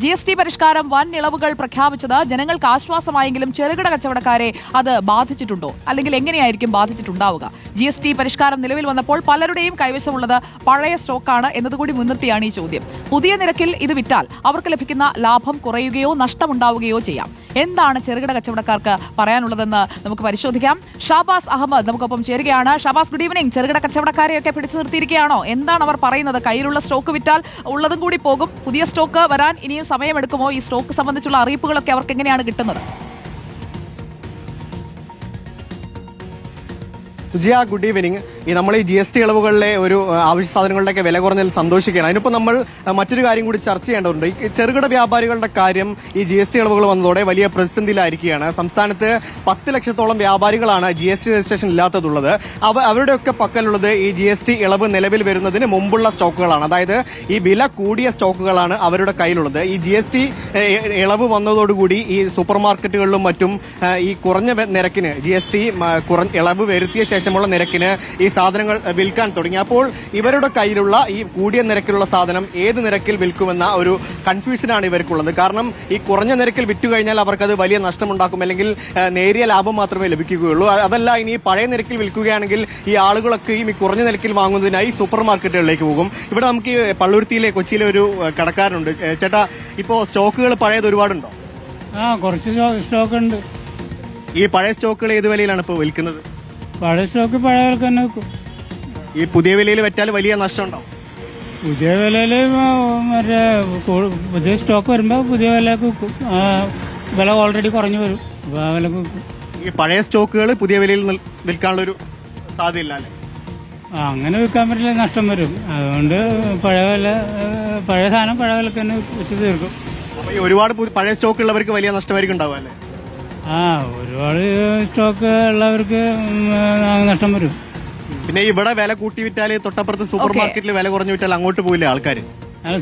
GST പരിഷ്കാരം വൻ ഇളവുകൾ പ്രഖ്യാപിച്ചത് ജനങ്ങൾക്ക് ആശ്വാസമായെങ്കിലും ചെറുകിട കച്ചവടക്കാരെ അത് ബാധിച്ചിട്ടുണ്ടോ, അല്ലെങ്കിൽ എങ്ങനെയായിരിക്കും ബാധിച്ചിട്ടുണ്ടാവുക? GST പരിഷ്കാരം നിലവിൽ വന്നപ്പോൾ പലരുടെയും കൈവശമുള്ളത് പഴയ സ്റ്റോക്കാണ് എന്നതുകൂടി മുൻനിർത്തിയാണ് ഈ ചോദ്യം. പുതിയ നിരക്കിൽ ഇത് വിറ്റാൽ അവർക്ക് ലഭിക്കുന്ന ലാഭം കുറയുകയോ നഷ്ടമുണ്ടാവുകയോ ചെയ്യാം. എന്താണ് ചെറുകിട കച്ചവടക്കാർക്ക് പറയാനുള്ളതെന്ന് നമുക്ക് പരിശോധിക്കാം. ഷാബാസ് അഹമ്മദ് നമുക്കൊപ്പം ചേരുകയാണ്. Shahbaz, good evening. ചെറുകിട കച്ചവടക്കാരെയൊക്കെ പിടിച്ചു നിർത്തിയിരിക്കുകയാണോ? എന്താണ് അവർ പറയുന്നത്? കയ്യിലുള്ള സ്റ്റോക്ക് വിറ്റാൽ ഉള്ളതും കൂടി പോകും, പുതിയ സ്റ്റോക്ക് വരാൻ ഇനിയും സമയമെടുക്കുമോ? ഈ സ്റ്റോക്ക് സംബന്ധിച്ചുള്ള അറിയിപ്പുകളൊക്കെ അവർക്ക് എങ്ങനെയാണ് കിട്ടുന്നത്? സുജിയ, ഗുഡ് ഈവനിങ്. നമ്മൾ ഈ GST ഇളവുകളിലെ ഒരു ആവശ്യ സാധനങ്ങളുടെയൊക്കെ വില കുറഞ്ഞതിൽ സന്തോഷിക്കുകയാണ്. അതിനിപ്പോൾ നമ്മൾ മറ്റൊരു കാര്യം കൂടി ചർച്ച ചെയ്യേണ്ടതുണ്ട്. ഈ ചെറുകിട വ്യാപാരികളുടെ കാര്യം ഈ GST ഇളവുകൾ വന്നതോടെ വലിയ പ്രതിസന്ധിയിലായിരിക്കുകയാണ്. സംസ്ഥാനത്ത് 10 ലക്ഷത്തോളം വ്യാപാരികളാണ് GST രജിസ്ട്രേഷൻ ഇല്ലാത്തതുള്ളത്. അവരുടെയൊക്കെ പക്കലുള്ളത് ഈ GST ഇളവ് നിലവിൽ വരുന്നതിന് മുമ്പുള്ള സ്റ്റോക്കുകളാണ്. അതായത് ഈ വില കൂടിയ സ്റ്റോക്കുകളാണ് അവരുടെ കയ്യിലുള്ളത്. ഈ GST ഇളവ് വന്നതോടുകൂടി ഈ സൂപ്പർ മാർക്കറ്റുകളിലും മറ്റും ഈ കുറഞ്ഞ നിരക്കിന് GST ഇളവ് വരുത്തിയ ശേഷമുള്ള നിരക്കിന് ഈ സാധനങ്ങൾ വിൽക്കാൻ തുടങ്ങി. അപ്പോൾ ഇവരുടെ കയ്യിലുള്ള ഈ കൂടിയ നിരക്കിലുള്ള സാധനം ഏത് നിരക്കിൽ വിൽക്കുമെന്ന ഒരു കൺഫ്യൂഷനാണ് ഇവർക്കുള്ളത്. കാരണം ഈ കുറഞ്ഞ നിരക്കിൽ വിറ്റുകഴിഞ്ഞാൽ അവർക്കത് വലിയ നഷ്ടമുണ്ടാക്കും, അല്ലെങ്കിൽ നേരിയ ലാഭം മാത്രമേ ലഭിക്കുകയുള്ളൂ. അതല്ല, ഇനി പഴയ നിരക്കിൽ വിൽക്കുകയാണെങ്കിൽ ഈ ആളുകളൊക്കെ ഈ കുറഞ്ഞ നിരക്കിൽ വാങ്ങുന്നതിനായി സൂപ്പർ മാർക്കറ്റുകളിലേക്ക് പോകും. ഇവിടെ നമുക്ക് ഈ പള്ളുരുത്തിയിലെ കൊച്ചിയിലെ ഒരു കടക്കാരുണ്ട്. ചേട്ടാ, ഇപ്പോ സ്റ്റോക്കുകൾ പഴയത് ഒരുപാടുണ്ടോ? കുറച്ച് സ്റ്റോക്ക് ഉണ്ട്. ഈ പഴയ സ്റ്റോക്കുകൾ ഏത് വിലയിലാണ് ഇപ്പോൾ വിൽക്കുന്നത്? പഴയ സ്റ്റോക്ക് പഴയ വിലക്ക് തന്നെ വെക്കും. ഈ പുതിയ വിലയിൽ വെച്ചാൽ വലിയ നഷ്ടം ഉണ്ടാവും. പുതിയ വിലയിൽ മറ്റേ പുതിയ സ്റ്റോക്ക് വരുമ്പോൾ പുതിയ വിലക്ക് വെക്കും. വില ഓൾറെഡി കുറഞ്ഞു വരും, അപ്പോൾ ആ വിലക്ക് വെക്കും. ഈ പഴയ സ്റ്റോക്കുകൾ പുതിയ വിലയിൽ വിൽക്കാനുള്ളൊരു സാധ്യതയില്ല അല്ലേ? അങ്ങനെ വിൽക്കാൻ പറ്റില്ല, നഷ്ടം വരും. അതുകൊണ്ട് പഴയ സാധനം പഴയ വിലക്ക് തന്നെ വെച്ച് തീർക്കും. അപ്പോൾ ഈ ഒരുപാട് പഴയ സ്റ്റോക്ക് ഉള്ളവർക്ക് വലിയ നഷ്ടമായിരിക്കും ഉണ്ടാവുക അല്ലേ? ഒരുപാട് സ്റ്റോക്ക് ഉള്ളവർക്ക് നഷ്ടം വരും. പിന്നെ ഇവിടെ വില കൂട്ടി വിറ്റാല് തൊട്ടപ്പുറത്ത് സൂപ്പർ മാർക്കറ്റിൽ വില കുറഞ്ഞു വിറ്റാൽ അങ്ങോട്ട് പോയില്ലേ ആൾക്കാർ?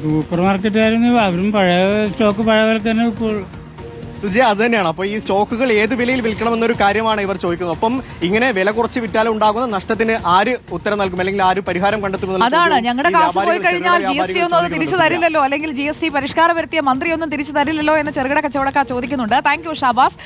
സൂപ്പർ മാർക്കറ്റുകാരും അവരും പഴയ സ്റ്റോക്ക് പഴയ വിലക്ക് തന്നെ വെക്കുള്ളൂ. സുജി, അത് തന്നെയാണ്. അപ്പൊ ഈ സ്റ്റോക്കുകൾ ഏത് വിലയിൽ വിൽക്കണമെന്നൊരു കാര്യമാണ് ഇവർ ചോദിക്കുന്നത്. അപ്പം ഇങ്ങനെ വില കുറച്ച് വിറ്റാൽ ഉണ്ടാകുന്ന നഷ്ടത്തിന് ആര് ഉത്തരം നൽകും, അല്ലെങ്കിൽ ആര് പരിഹാരം കണ്ടെത്തും? അതാണ്, ഞങ്ങളുടെ കാശ് പോയി കഴിഞ്ഞാൽ GST ഒന്നും അത് തിരിച്ചു തരില്ലല്ലോ, അല്ലെങ്കിൽ GST പരിഷ്കാരം വരുത്തിയ മന്ത്രി ഒന്നും തിരിച്ചു തരില്ലല്ലോ എന്ന് ചെറുകിട കച്ചവടക്കാർ ചോദിക്കുന്നുണ്ട്. Thank you Shahbaz.